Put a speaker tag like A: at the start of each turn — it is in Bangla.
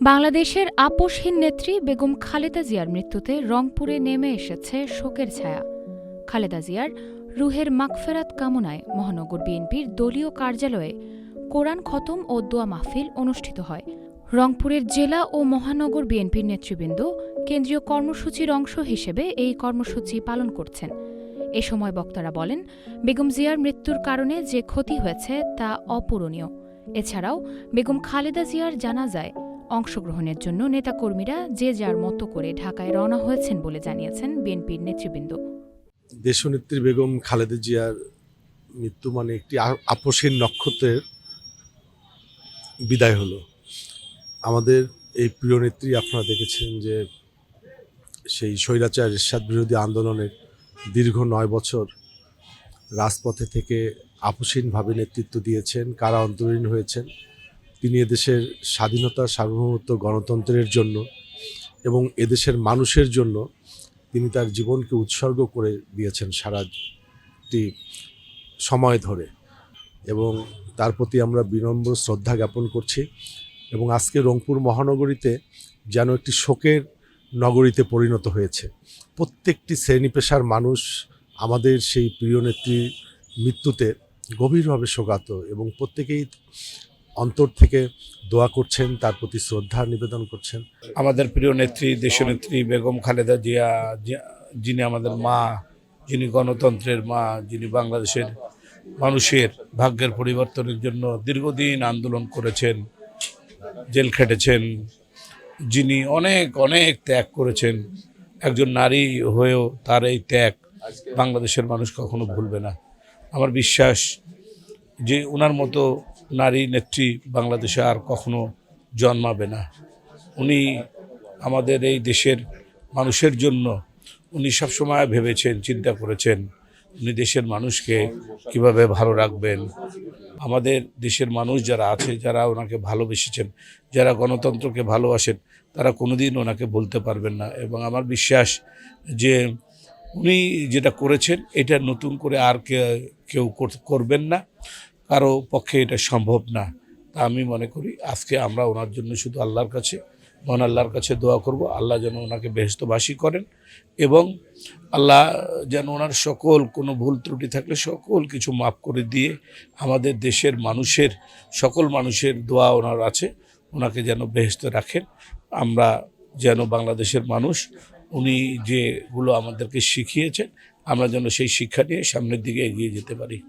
A: বাংলাদেশের আপোসহীন নেত্রী বেগম খালেদা জিয়ার মৃত্যুতে রংপুরে নেমে এসেছে শোকের ছায়া। খালেদা জিয়ার রুহের মাগফেরাত কামনায় মহানগর বিএনপির দলীয় কার্যালয়ে কোরআন খতম ও দোয়া মাহফিল অনুষ্ঠিত হয়। রংপুরের জেলা ও মহানগর বিএনপির নেতৃবৃন্দ কেন্দ্রীয় কর্মসূচির অংশ হিসেবে এই কর্মসূচি পালন করছেন। এ সময় বক্তারা বলেন, বেগম জিয়ার মৃত্যুর কারণে যে ক্ষতি হয়েছে তা অপূরণীয়। এছাড়াও বেগম খালেদা জিয়ার জানাজায় অংশগ্রহণের জন্য নেতাকর্মীরা যে যার মতো করে ঢাকায় রওনা হয়েছেন বলে জানিয়েছেন বিএনপির নেতৃবৃন্দ।
B: দেশনেত্রী বেগম খালেদা জিয়ার মৃত্যু মানে একটি আপোসহীন নক্ষত্রের বিদায় হলো। আমাদের এই প্রিয় নেত্রী, আপনারা দেখেছেন যে সেই স্বৈরাচার এরশাদ বিরোধী আন্দোলনের দীর্ঘ 9 বছর রাজপথে থেকে আপোসহীনভাবে নেতৃত্ব দিয়েছেন, কারা অন্তরীণ হয়েছেন। তিনি এদেশের স্বাধীনতা, সার্বভৌমত্ব, গণতন্ত্রের জন্য এবং এদেশের মানুষের জন্য তিনি তার জীবনকে উৎসর্গ করে দিয়েছেন সারাটি সময় ধরে, এবং তার প্রতি আমরা বিনম্র শ্রদ্ধা জ্ঞাপন করছি। এবং আজকে রংপুর মহানগরীতে যেন একটি শোকের নগরীতে পরিণত হয়েছে। প্রত্যেকটি শ্রেণী পেশার মানুষ আমাদের সেই প্রিয় নেত্রীর মৃত্যুতে গভীরভাবে শোকাত এবং প্রত্যেকেই অন্তর থেকে দোয়া করছেন, তার প্রতি শ্রদ্ধা নিবেদন করছেন।
C: আমাদের প্রিয় নেত্রী, দেশনেত্রী বেগম খালেদা জিয়া, যিনি আমাদের মা, যিনি গণতন্ত্রের মা, যিনি বাংলাদেশের মানুষের ভাগ্যের পরিবর্তনের জন্য দীর্ঘদিন আন্দোলন করেছেন, জেল খেটেছেন, যিনি অনেক অনেক ত্যাগ করেছেন। একজন নারী হয়েও তার এই ত্যাগ বাংলাদেশের মানুষ কখনো ভুলবে না। আমার বিশ্বাস যে ওনার মতো নারী নেত্রী বাংলাদেশে আর কখনো জন্মাবে না। উনি আমাদের এই দেশের মানুষের জন্য উনি সবসময় ভেবেছেন, চিন্তা করেছেন উনি দেশের মানুষকে কিভাবে ভালো রাখবেন। আমাদের দেশের মানুষ যারা আছে, যারা ওনাকে ভালোবেসেছেন, যারা গণতন্ত্রকে ভালোবাসেন, তারা কোনোদিন ওনাকে বলতে পারবেন না। এবং আমার বিশ্বাস যে উনি যেটা করেছেন এটা নতুন করে আর কেউ করবেন না, কারো পক্ষে এটা সম্ভব না। তা আমি মনে করি আজকে আমরা ওনার জন্য শুধু আল্লাহর কাছে, মহান আল্লাহর কাছে দোয়া করব, আল্লাহ যেন ওনাকে বেহেশতবাসী করেন এবং আল্লাহ যেন ওনার সকল কোনো ভুল ত্রুটি থাকলে সকল কিছু মাফ করে দিয়ে আমাদের দেশের মানুষের, সকল মানুষের দোয়া ওনার আছে, ওনাকে যেন বেহেশতে রাখেন। আমরা যেন বাংলাদেশের মানুষ উনি যেগুলো আমাদেরকে শিখিয়েছেন, আমরা যেন সেই শিক্ষা নিয়ে সামনের দিকে এগিয়ে যেতে পারি।